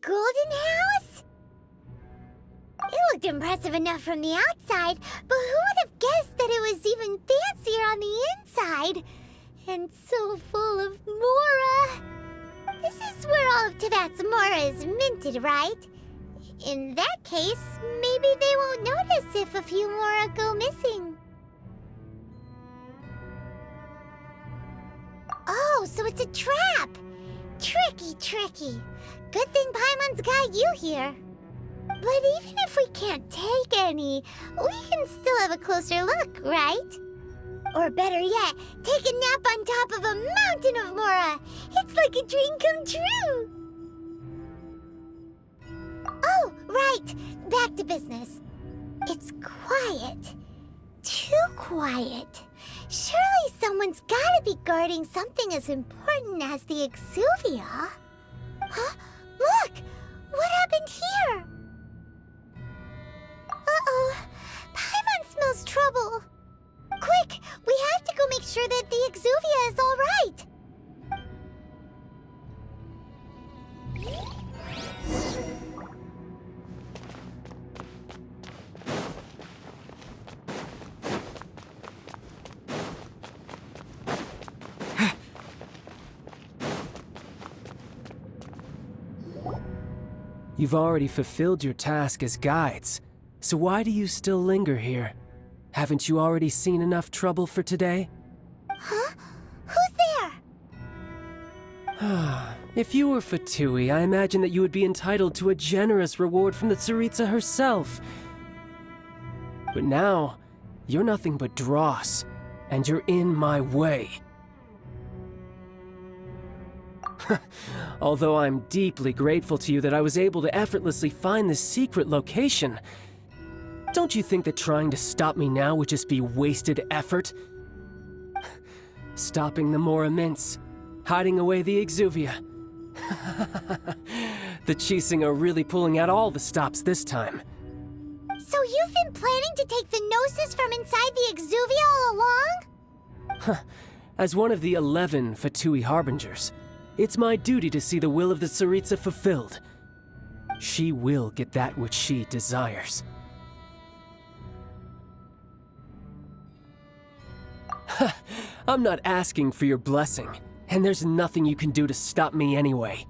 golden house? It looked impressive enough from the outside, but who would have guessed that it was even fancier on the inside? And so full of Mora. This is where all of Teyvat's Mora is minted, right? In that case, maybe they won't notice if a few Mora go missing. Oh, so it's a trap! Tricky, tricky. Good thing Paimon's got you here. But even if we can't take any, we can still have a closer look, right? Or better yet, take a nap on top of a mountain of Mora. It's like a dream come true. Oh, right. Back to business. It's quiet. Too quiet. Surely someone's gotta be guarding something as important as the Exuvia. Huh? Look! What happened here? Uh-oh. Paimon smells trouble. Quick! We have to go make sure that the Exuvia is all right. You've already fulfilled your task as guides, so why do you still linger here? Haven't you already seen enough trouble for today? Huh? Who's there? If you were Fatui, I imagine that you would be entitled to a generous reward from the Tsaritsa herself. But now, you're nothing but dross, and you're in my way. Although I'm deeply grateful to you that I was able to effortlessly find this secret location, don't you think that trying to stop me now would just be wasted effort? Stopping the Mora mints, hiding away the Exuvia. The Qixing are really pulling out all the stops this time. So you've been planning to take the Gnosis from inside the Exuvia all along? As one of the 11 Fatui Harbingers, it's my duty to see the will of the Tsaritsa fulfilled. She will get that which she desires. I'm not asking for your blessing, and there's nothing you can do to stop me anyway.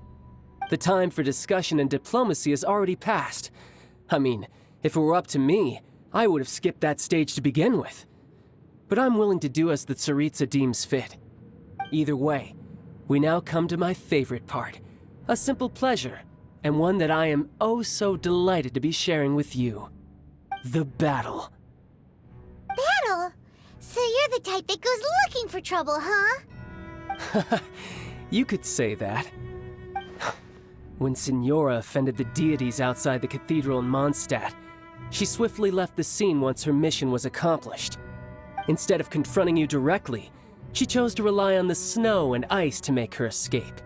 The time for discussion and diplomacy has already passed. I mean, if it were up to me, I would have skipped that stage to begin with. But I'm willing to do as the Tsaritsa deems fit. Either way, we now come to my favorite part, a simple pleasure, and one that I am oh so delighted to be sharing with you. The battle. Battle? So you're the type that goes looking for trouble, huh? You could say that. When Signora offended the deities outside the cathedral in Mondstadt, she swiftly left the scene once her mission was accomplished. Instead of confronting you directly, she chose to rely on the snow and ice to make her escape.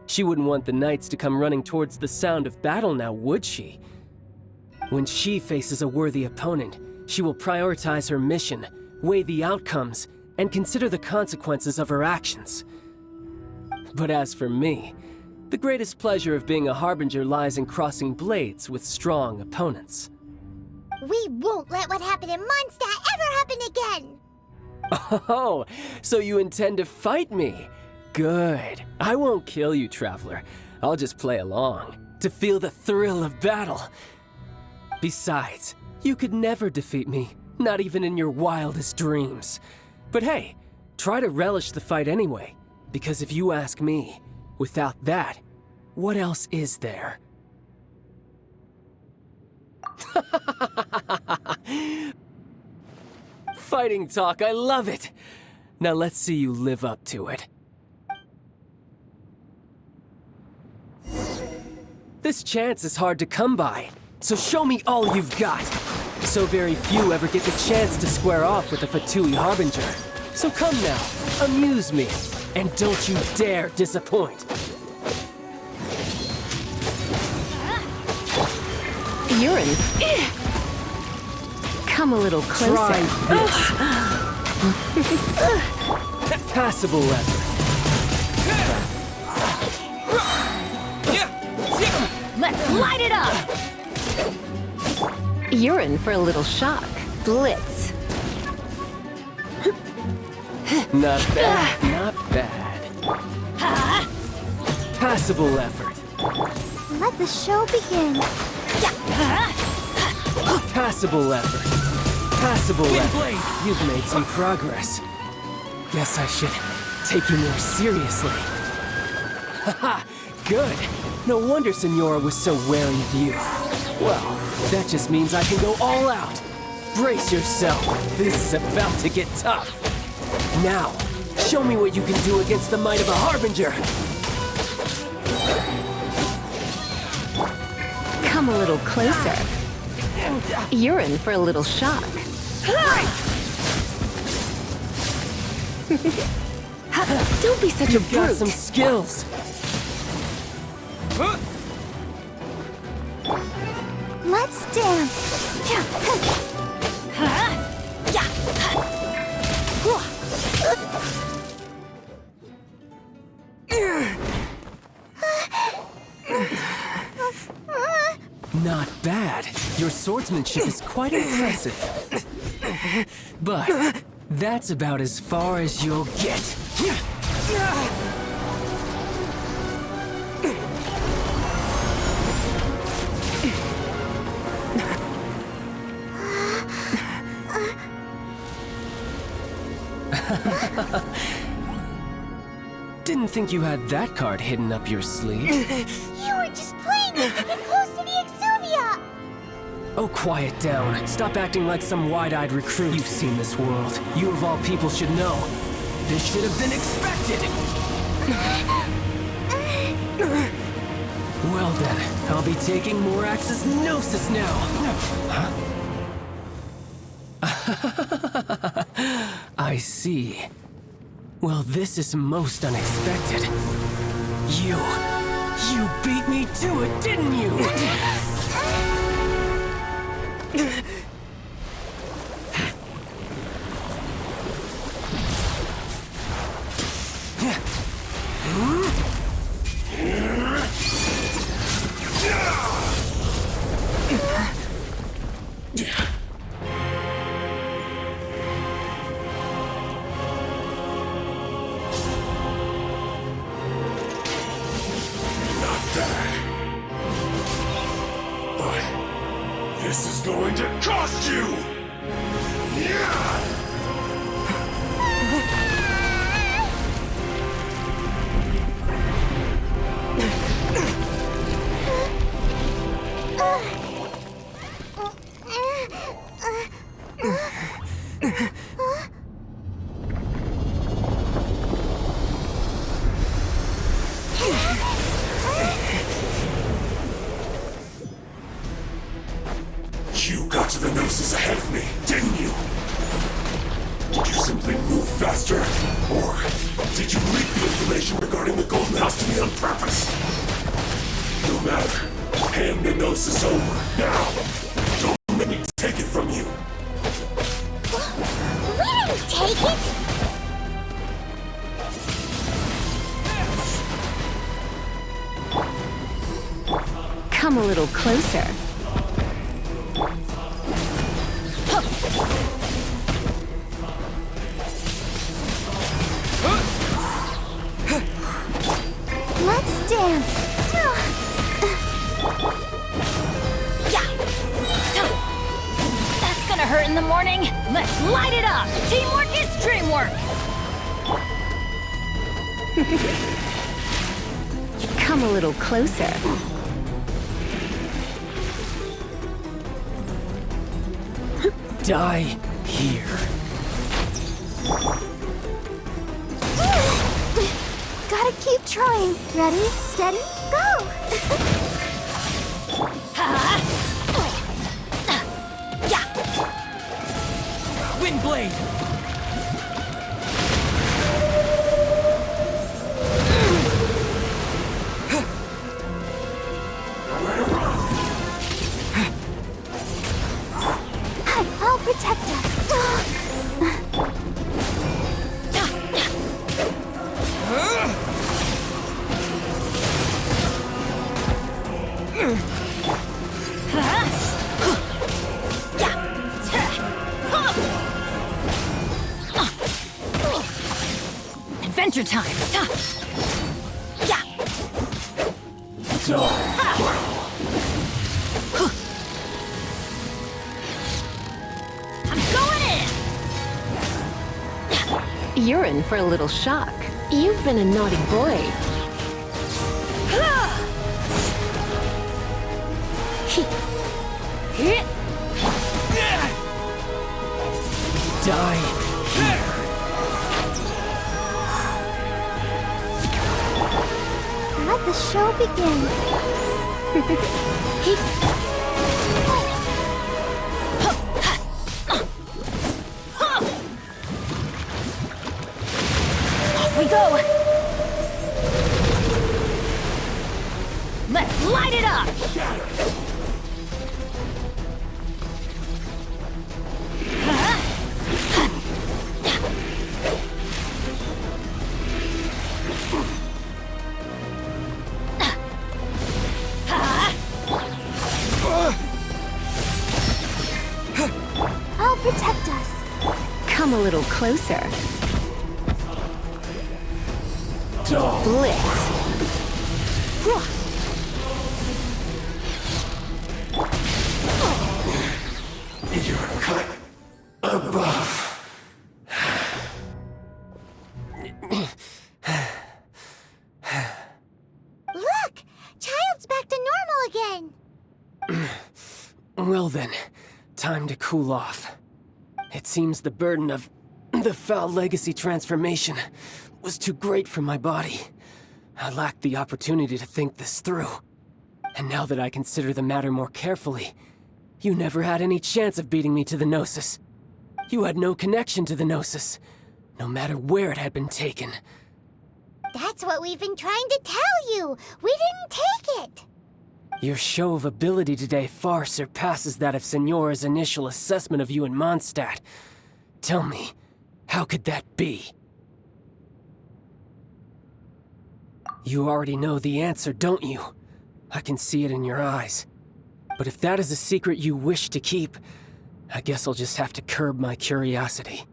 She wouldn't want the knights to come running towards the sound of battle now, would she? When she faces a worthy opponent, she will prioritize her mission, weigh the outcomes, and consider the consequences of her actions. But as for me, the greatest pleasure of being a Harbinger lies in crossing blades with strong opponents. We won't let what happened in Mondstadt ever happen again! Oh, so you intend to fight me? Good. I won't kill you, Traveler. I'll just play along, to feel the thrill of battle. Besides, you could never defeat me, not even in your wildest dreams. But hey, try to relish the fight anyway, because if you ask me, without that, what else is there? Fighting talk, I love it! Now let's see you live up to it. This chance is hard to come by, so show me all you've got. So very few ever get the chance to square off with a Fatui Harbinger. So come now, amuse me, and don't you dare disappoint. You're in. Come a little closer. Try this. Passable effort. Let's light it up! You're in for a little shock. Blitz. Not bad, not bad. Passable effort. Let the show begin. Passable effort. Passable effort. You've made some progress. Guess I should take you more seriously. Haha, good. No wonder Senora was so wary of you. Well, that just means I can go all out. Brace yourself. This is about to get tough. Now, show me what you can do against the might of a Harbinger. Come a little closer. You're in for a little shock. Don't be such a You've got brute. some skills. Let's dance. Not bad. Your swordsmanship is quite impressive. But that's about as far as you'll get. Didn't think you had that card hidden up your sleeve. You were just playing us to get close to the Exuvia! Oh, quiet down. Stop acting like some wide-eyed recruit. You've seen this world. You of all people should know. This should have been expected! Well then, I'll be taking Morax's Gnosis now! Huh? I see. Well, this is most unexpected. You beat me to it, didn't you? This is going to cost you! You got to the Gnosis ahead of me, didn't you? Did you simply move faster? Or did you leak the information regarding the Golden House to me on purpose? No matter. Hand the Gnosis over, now! Don't let me take it from you! We didn't take it! Come a little closer. Let's dance. That's gonna hurt in the morning. Let's light it up. Teamwork is dreamwork. Come a little closer. Die here. Gotta keep trying. Ready, steady, go! Wind blade. I'll protect us. extra time. Yeah. I'm going in. You're in for a little shock. You've been a naughty boy. Die here. Let the show begin. Off we go. Let's light it up. I'll protect us. Come a little closer. Blitz. You're cut above. Look! Child's back to normal again. Well then, time to cool off. It seems the burden of the foul legacy transformation was too great for my body. I lacked the opportunity to think this through. And now that I consider the matter more carefully, you never had any chance of beating me to the Gnosis. You had no connection to the Gnosis, no matter where it had been taken. That's what we've been trying to tell you. We didn't take it. Your show of ability today far surpasses that of Signora's initial assessment of you in Mondstadt. Tell me, how could that be? You already know the answer, don't you? I can see it in your eyes. But if that is a secret you wish to keep, I guess I'll just have to curb my curiosity.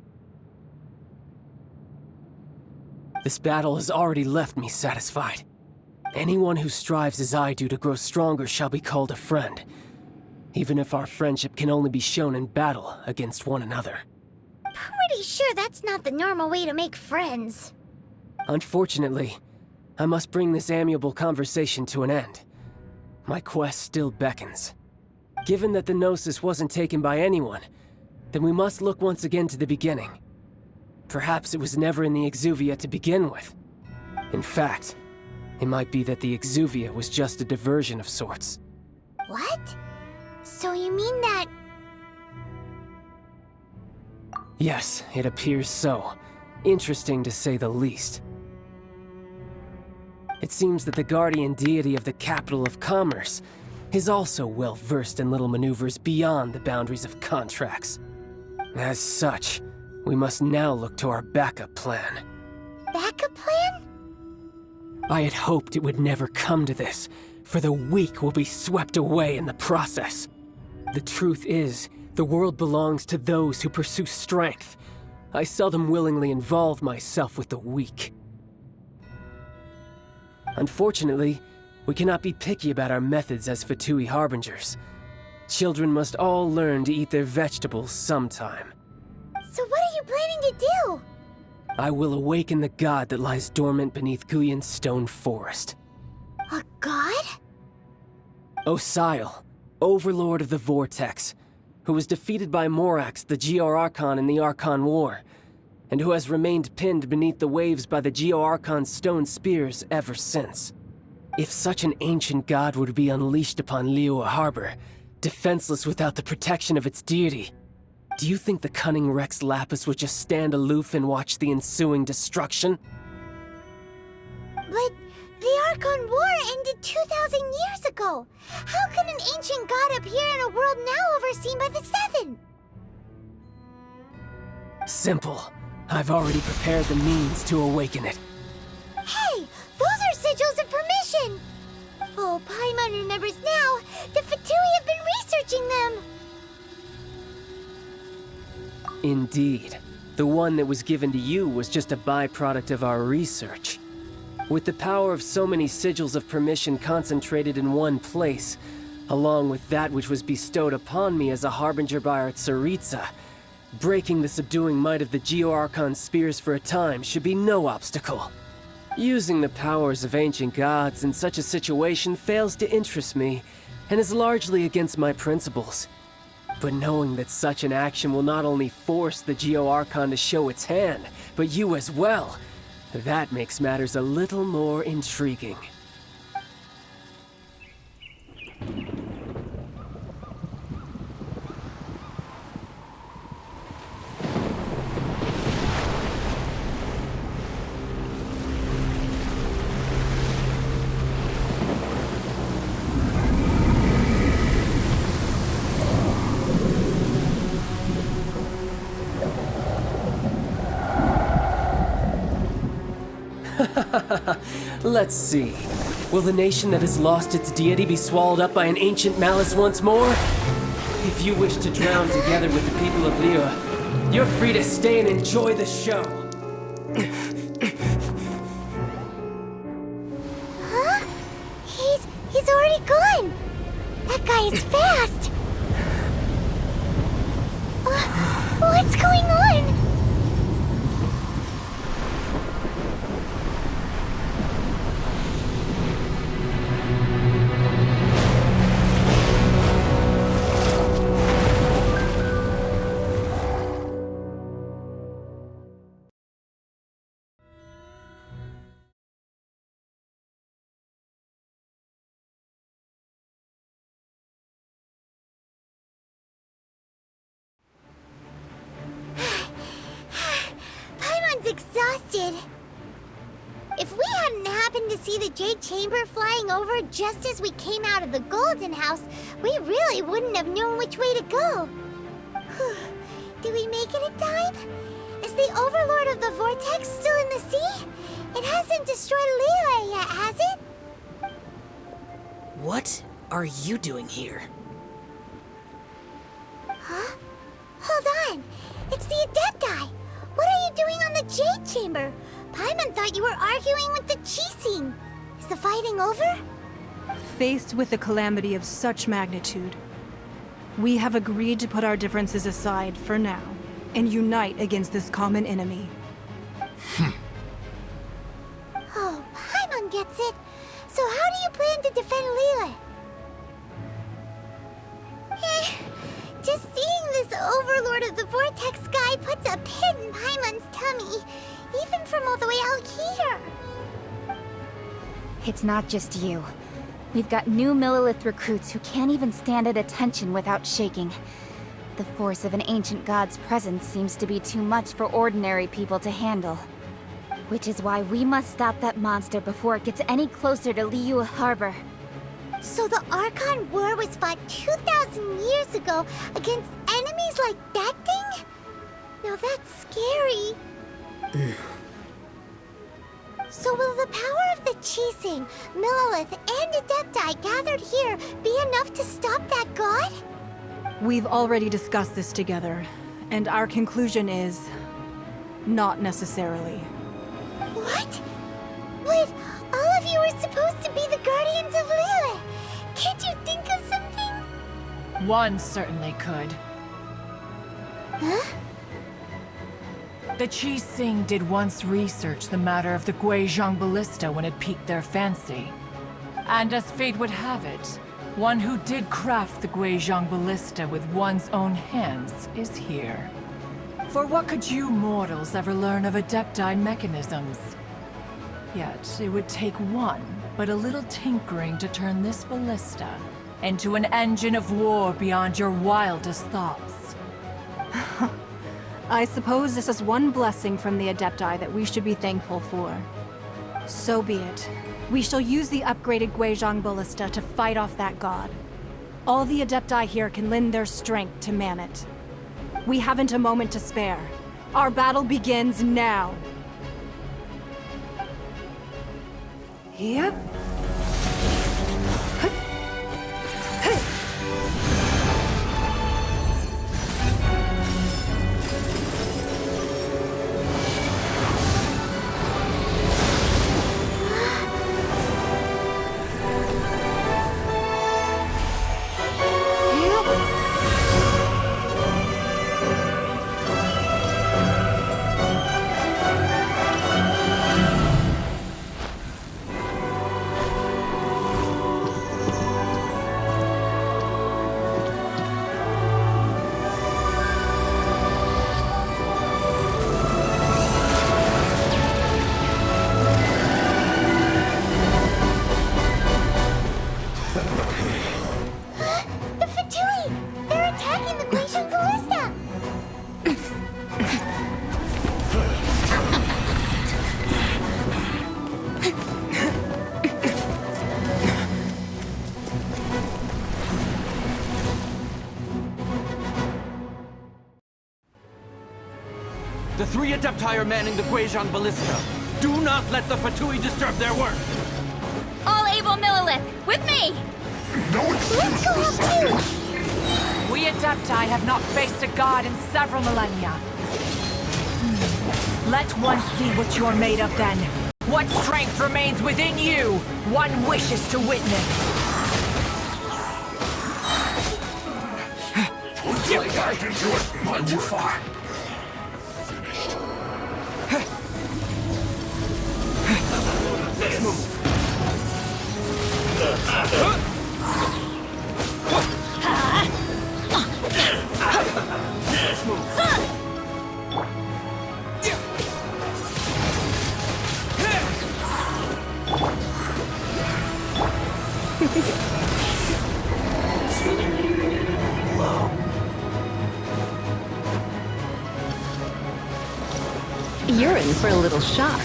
This battle has already left me satisfied. Anyone who strives as I do to grow stronger shall be called a friend, even if our friendship can only be shown in battle against one another. Pretty sure that's not the normal way to make friends. Unfortunately, I must bring this amiable conversation to an end. My quest still beckons. Given that the Gnosis wasn't taken by anyone, then we must look once again to the beginning. Perhaps it was never in the Exuvia to begin with. In fact, it might be that the Exuvia was just a diversion of sorts. What? So you mean that... Yes, it appears so. Interesting to say the least. It seems that the guardian deity of the capital of commerce is also well versed in little maneuvers beyond the boundaries of contracts. As such, we must now look to our backup plan. Backup plan? I had hoped it would never come to this, for the weak will be swept away in the process. The truth is, the world belongs to those who pursue strength. I seldom willingly involve myself with the weak. Unfortunately, we cannot be picky about our methods as Fatui harbingers. Children must all learn to eat their vegetables sometime. So what are you planning to do? I will awaken the god that lies dormant beneath Guyon's stone forest. A god? Osile, overlord of the Vortex, who was defeated by Morax, the Geo Archon in the Archon War, and who has remained pinned beneath the waves by the Geo Archon's stone spears ever since. If such an ancient god were to be unleashed upon Liyue Harbor, defenseless without the protection of its deity, do you think the cunning Rex Lapis would just stand aloof and watch the ensuing destruction? But the Archon War ended 2,000 years ago. How can an ancient god appear in a world now overseen by the Seven? Simple. I've already prepared the means to awaken it. Hey, those are Sigils of Permission! Oh, Paimon remembers now. The Fatui have been researching them. Indeed. The one that was given to you was just a byproduct of our research. With the power of so many Sigils of Permission concentrated in one place, along with that which was bestowed upon me as a harbinger by our Tsaritsa, breaking the subduing might of the Geo Archon spears for a time should be no obstacle. Using the powers of ancient gods in such a situation fails to interest me, and is largely against my principles. But knowing that such an action will not only force the Geo Archon to show its hand, but you as well, that makes matters a little more intriguing. Let's see. Will the nation that has lost its deity be swallowed up by an ancient malice once more? If you wish to drown together with the people of Liyue, you're free to stay and enjoy the show. Huh? He's already gone! That guy is fast! What's going on? Exhausted. If we hadn't happened to see the Jade Chamber flying over just as we came out of the Golden House, we really wouldn't have known which way to go. Did we make it in time? Is the Overlord of the Vortex still in the sea? It hasn't destroyed Liyue yet, has it? What are you doing here? Huh? Hold on. It's the adepti. What are you doing on the Jade Chamber? Paimon thought you were arguing with the Qixing. Is the fighting over? Faced with a calamity of such magnitude, we have agreed to put our differences aside for now and unite against this common enemy. Oh, Paimon gets it. So how do you plan to defend Liyue? Just seeing this Overlord of the Vortex guy puts a pit in Paimon's tummy, even from all the way out here. It's not just you. We've got new Millilith recruits who can't even stand at attention without shaking. The force of an ancient god's presence seems to be too much for ordinary people to handle. Which is why we must stop that monster before it gets any closer to Liyue Harbor. So the Archon War was fought 2,000 years ago against enemies like that thing? Now that's scary. So will the power of the Qixing, Millilith, and Adepti gathered here be enough to stop that god? We've already discussed this together, and our conclusion is... not necessarily. What? But all of you were supposed to be the guardians of Liyue. Can't you think of something? One certainly could. Huh? The Qixing did once research the matter of the Guizhong Ballista when it piqued their fancy. And as fate would have it, one who did craft the Guizhong Ballista with one's own hands is here. For what could you mortals ever learn of adepti mechanisms? Yet, it would take one, but a little tinkering to turn this ballista into an engine of war beyond your wildest thoughts. I suppose this is one blessing from the Adepti that we should be thankful for. So be it. We shall use the upgraded Guizhong Ballista to fight off that god. All the Adepti here can lend their strength to man it. We haven't a moment to spare. Our battle begins now. Yep. The 3 adepti are manning the Guizhong Ballista. Do not let the Fatui disturb their work! All able Millilith, with me! Let's go help too! We adepti have not faced a god in several millennia. Let one see what you're made of then. What strength remains within you, one wishes to witness. Get back into it, my warfare. Let's move. Let's move. You're in for a little shock.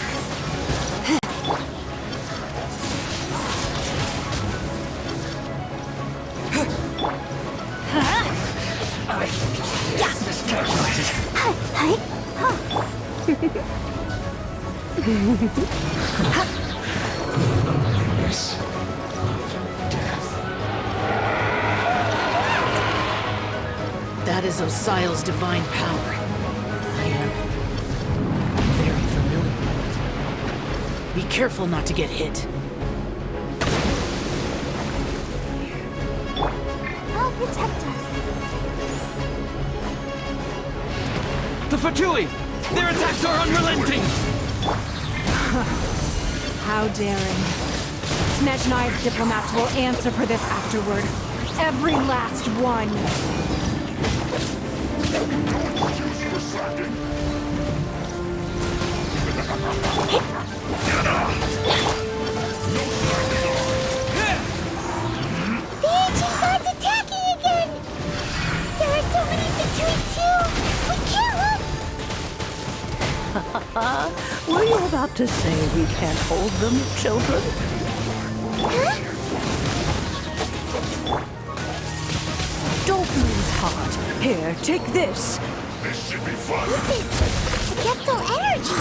That is Osial's divine power. I am very familiar with it. Be careful not to get hit. I'll protect us. The Fatui! Their attacks are unrelenting! How daring. Snezhnai's diplomats will answer for this afterward. Every last one. The ancient god's attacking again! There are so many Fatui too! We can't look! Were you about to say we can't hold them, children? Huh? Don't lose heart. Here, take this. This should be fun. This is adeptal energy!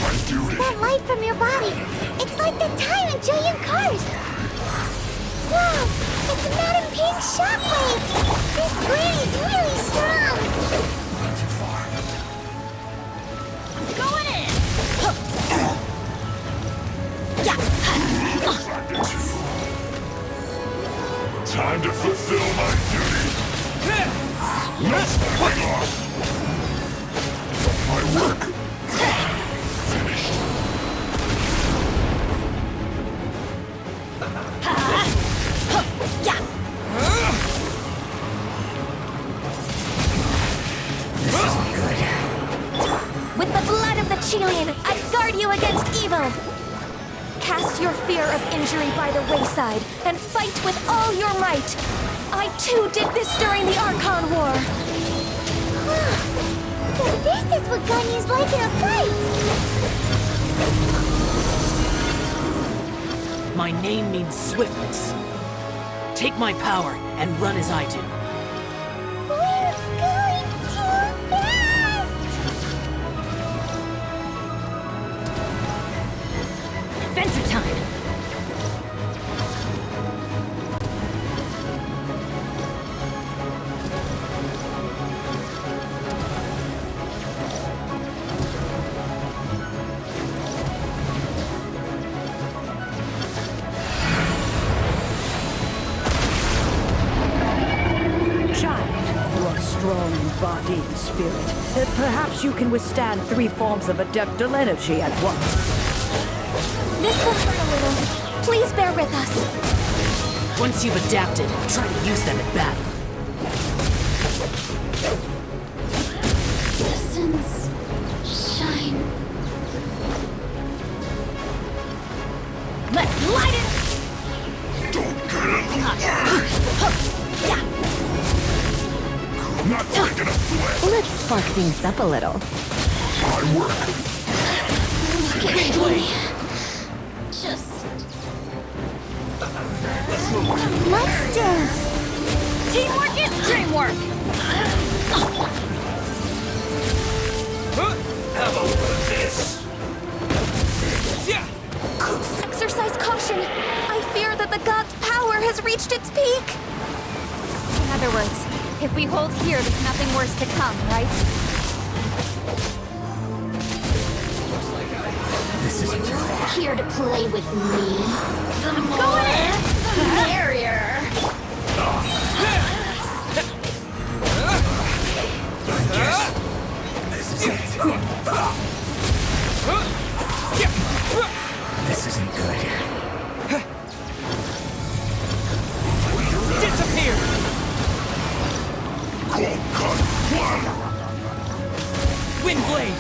My duty. That light from your body, it's like the time in Julian Cars! Wow! It's Madam Ping's shockwave! This granny's really strong! Not too far. Going in! Time to fulfill my duty. No stopping off. My work finished. This isn't good. With the blood of the Chilean, I guard you against evil! Cast your fear of injury by the wayside, and fight with all your might! I too did this during the Archon War! So this is what Ganyu's like in a fight! My name means swiftness. Take my power and run as I do. We're going too fast! Adventure time! Strong in body and spirit. Perhaps you can withstand 3 forms of adeptal energy at once. This will hurt a little. Please bear with us. Once you've adapted, try to use them in battle. The sun's shine. Let's light it! Don't get in the way. Not taking a sweat. Let's spark things up a little. My work. Look at me. Just... Let's dance. Teamwork is dreamwork! hold here, there's nothing worse to come, right? This isn't Here to play with me. The more, the merrier. I guess this is it. This isn't good. Disappear! Wind blade!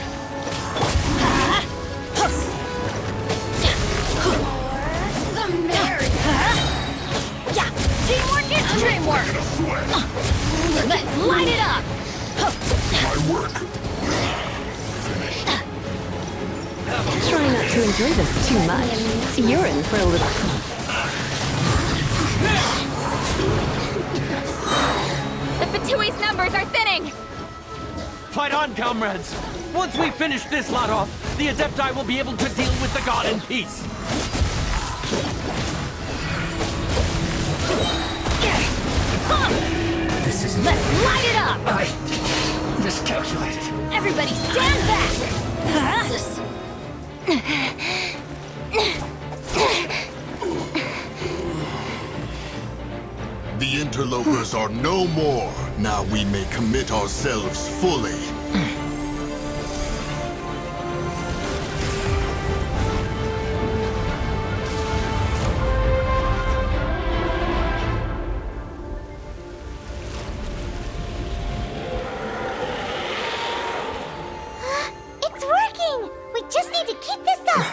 The merrier. Yeah, teamwork is dreamwork. Let's light it up. My work. Try not to enjoy this too much. You're in for a little fun. The Fatui's numbers are thinning! Fight on, comrades! Once we finish this lot off, the adepti will be able to deal with the god in peace. This isn't. Let's light it up. I miscalculated. Everybody stand back. The interlopers are no more. Now we may commit ourselves fully. It's working. We just need to keep this up.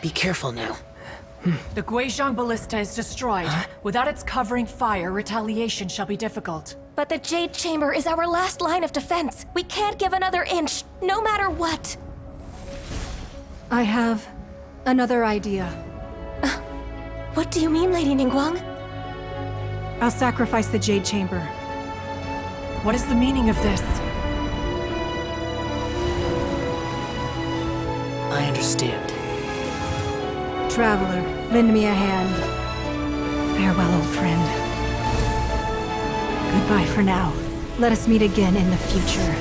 Be careful now. The Guizhong Ballista is destroyed. Without its covering fire, retaliation shall be difficult. But the Jade Chamber is our last line of defense. We can't give another inch, no matter what. I have another idea. What do you mean, Lady Ningguang? I'll sacrifice the Jade Chamber. What is the meaning of this? I understand. Traveler, lend me a hand. Farewell, old friend. Goodbye for now. Let us meet again in the future.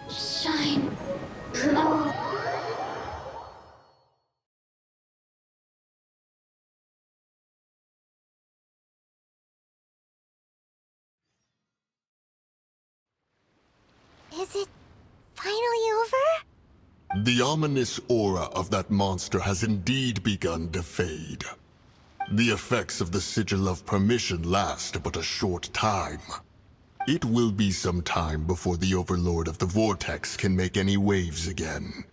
Shine. Glow. Is it finally over? The ominous aura of that monster has indeed begun to fade. The effects of the Sigil of Permission last but a short time. It will be some time before the Overlord of the Vortex can make any waves again.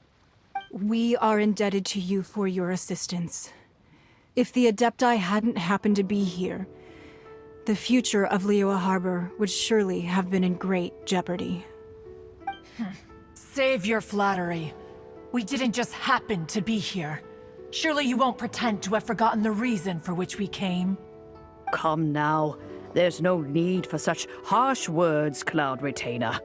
We are indebted to you for your assistance. If the adepti hadn't happened to be here, the future of Liyue Harbor would surely have been in great jeopardy. Save your flattery. We didn't just happen to be here. Surely you won't pretend to have forgotten the reason for which we came. Come now. There's no need for such harsh words, Cloud Retainer.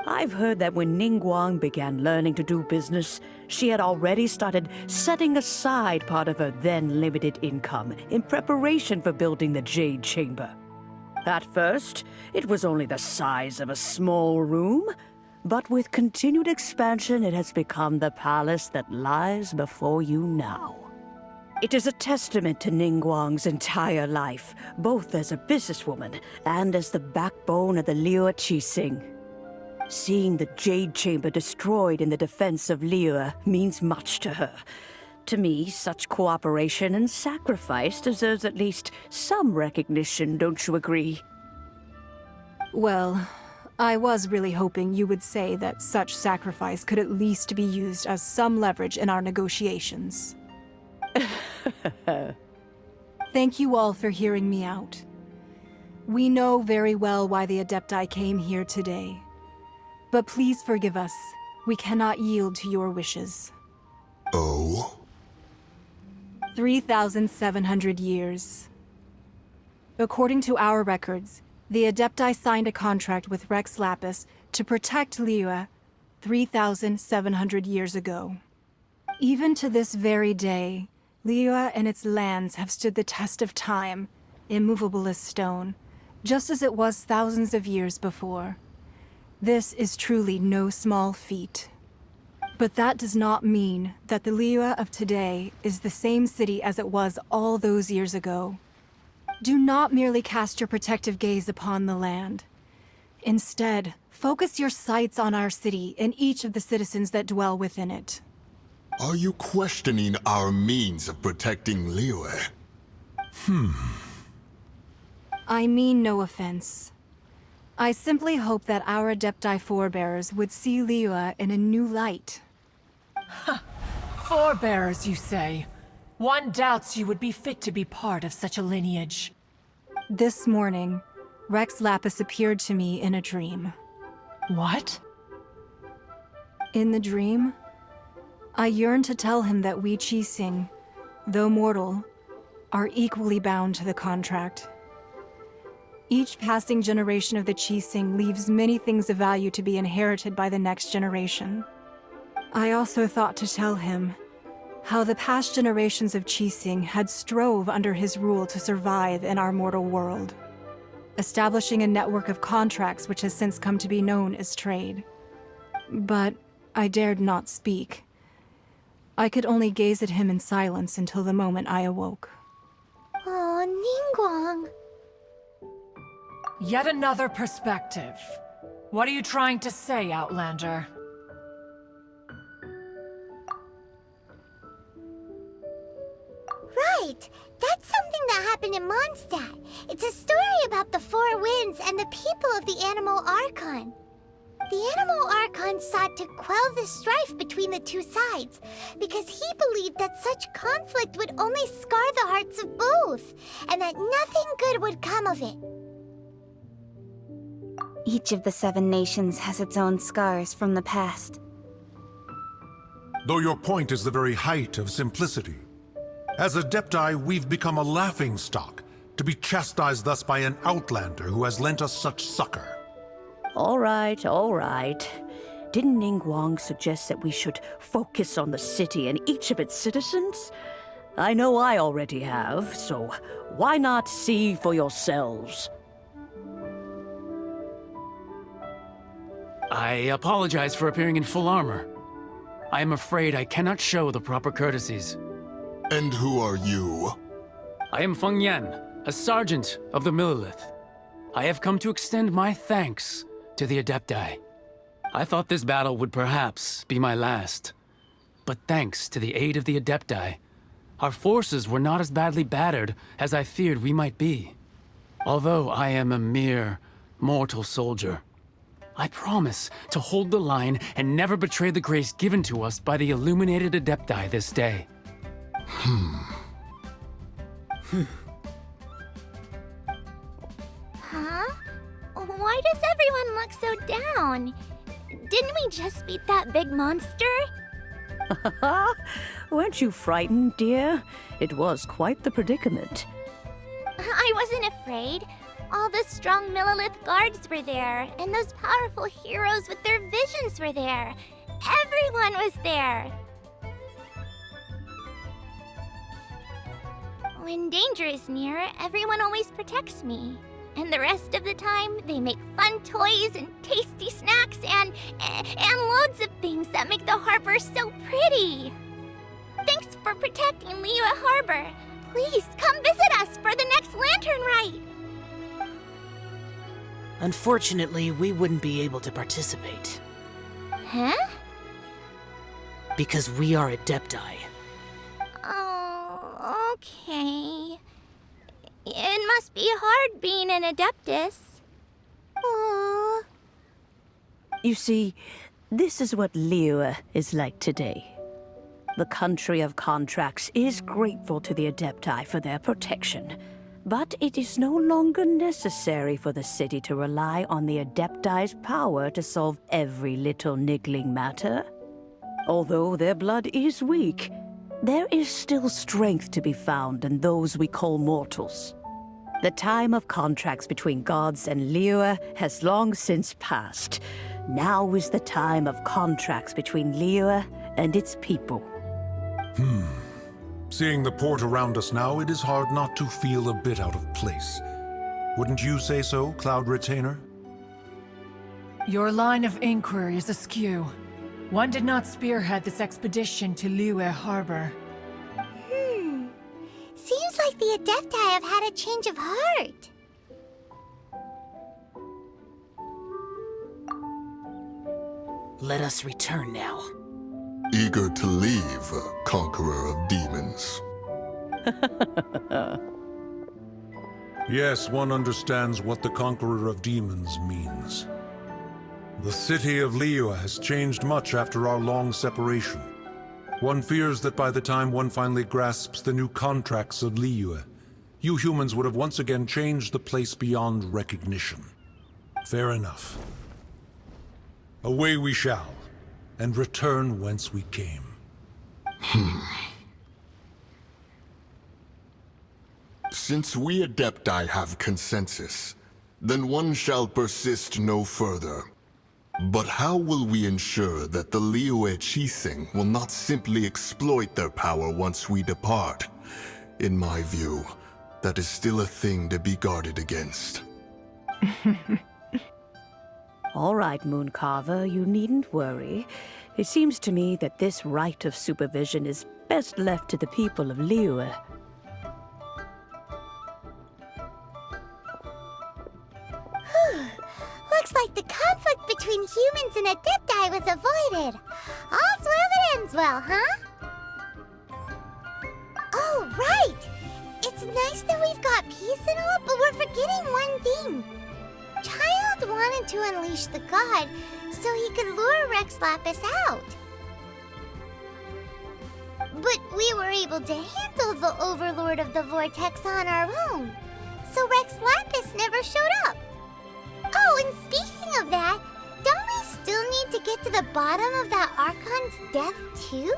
I've heard that when Ningguang began learning to do business, she had already started setting aside part of her then limited income in preparation for building the Jade Chamber. At first, it was only the size of a small room, but with continued expansion, it has become the palace that lies before you now. It is a testament to Ningguang's entire life, both as a businesswoman and as the backbone of the Liyue Qixing. Seeing the Jade Chamber destroyed in the defense of Liyue means much to her. To me, such cooperation and sacrifice deserves at least some recognition, don't you agree? Well, I was really hoping you would say that such sacrifice could at least be used as some leverage in our negotiations. Thank you all for hearing me out. We know very well why the adepti came here today. But please forgive us. We cannot yield to your wishes. Oh? 3,700 years. According to our records, the adepti signed a contract with Rex Lapis to protect Liyue 3,700 years ago. Even to this very day, Liyue and its lands have stood the test of time, immovable as stone, just as it was thousands of years before. This is truly no small feat. But that does not mean that the Liyue of today is the same city as it was all those years ago. Do not merely cast your protective gaze upon the land. Instead, focus your sights on our city and each of the citizens that dwell within it. Are you questioning our means of protecting Liyue? I mean no offense. I simply hope that our adepti forebears would see Liyue in a new light. Forebearers, you say? One doubts you would be fit to be part of such a lineage. This morning, Rex Lapis appeared to me in a dream. What? In the dream, I yearned to tell him that we Qixing, though mortal, are equally bound to the contract. Each passing generation of the Qixing leaves many things of value to be inherited by the next generation. I also thought to tell him how the past generations of Qixing had strove under his rule to survive in our mortal world, establishing a network of contracts which has since come to be known as trade. But I dared not speak. I could only gaze at him in silence until the moment I awoke. Oh, Ningguang. Yet another perspective. What are you trying to say, Outlander? Right! That's something that happened in Mondstadt. It's a story about the Four Winds and the people of the Animal Archon. The Animal Archon sought to quell the strife between the two sides, because he believed that such conflict would only scar the hearts of both, and that nothing good would come of it. Each of the 7 nations has its own scars from the past. Though your point is the very height of simplicity. As adepti, we've become a laughingstock, to be chastised thus by an outlander who has lent us such succor. All right, all right. Didn't Ningguang suggest that we should focus on the city and each of its citizens? I know I already have, so why not see for yourselves? I apologize for appearing in full armor. I am afraid I cannot show the proper courtesies. And who are you? I am Feng Yan, a sergeant of the Millelith. I have come to extend my thanks to the adepti. I thought this battle would perhaps be my last. But thanks to the aid of the adepti, our forces were not as badly battered as I feared we might be. Although I am a mere mortal soldier, I promise to hold the line and never betray the grace given to us by the illuminated adepti this day. Huh? Why does everyone look so down? Didn't we just beat that big monster? Weren't you frightened, dear? It was quite the predicament. I wasn't afraid. All the strong Millelith guards were there, and those powerful heroes with their visions were there. Everyone was there. When danger is near, everyone always protects me. And the rest of the time, they make fun toys and tasty snacks and loads of things that make the harbor so pretty. Thanks for protecting Liyue Harbor. Please come visit us for the next lantern rite. Unfortunately, we wouldn't be able to participate. Huh? Because we are adepti. Oh, okay. It must be hard being an adeptus. Aww. You see, this is what Liyue is like today. The country of contracts is grateful to the adepti for their protection, but it is no longer necessary for the city to rely on the adepti's power to solve every little niggling matter. Although their blood is weak, there is still strength to be found in those we call mortals. The time of contracts between gods and Liyue has long since passed. Now is the time of contracts between Liyue and its people. Seeing the port around us now, it is hard not to feel a bit out of place. Wouldn't you say so, Cloud Retainer? Your line of inquiry is askew. One did not spearhead this expedition to Liyue Harbor. Seems like the adepti have had a change of heart. Let us return now. Eager to leave, conqueror of demons. Yes, one understands what the Conqueror of Demons means. The city of Liyue has changed much after our long separation. One fears that by the time one finally grasps the new contracts of Liyue, you humans would have once again changed the place beyond recognition. Fair enough. Away we shall, and return whence we came. Since we adepti have consensus, then one shall persist no further. But how will we ensure that the Liyue Qixing will not simply exploit their power once we depart? In my view, that is still a thing to be guarded against. All right, Mooncarver, you needn't worry. It seems to me that this rite of supervision is best left to the people of Liyue. Looks like the conflict between humans and adepti was avoided. All's well that ends well, huh? Oh, right! It's nice that we've got peace and all, but we're forgetting one thing. Childe wanted to unleash the god so he could lure Rex Lapis out. But we were able to handle the Overlord of the Vortex on our own, so Rex Lapis never showed up. Oh, and speaking of that, don't we still need to get to the bottom of that Archon's death, too?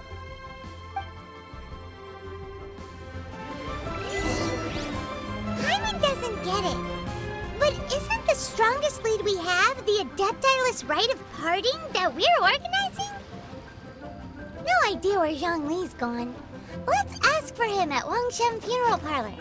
Hyman doesn't get it. But isn't the strongest lead we have the adepti-less rite of parting that we're organizing? No idea where Zhongli's gone. Let's ask for him at Wangshen Funeral Parlor.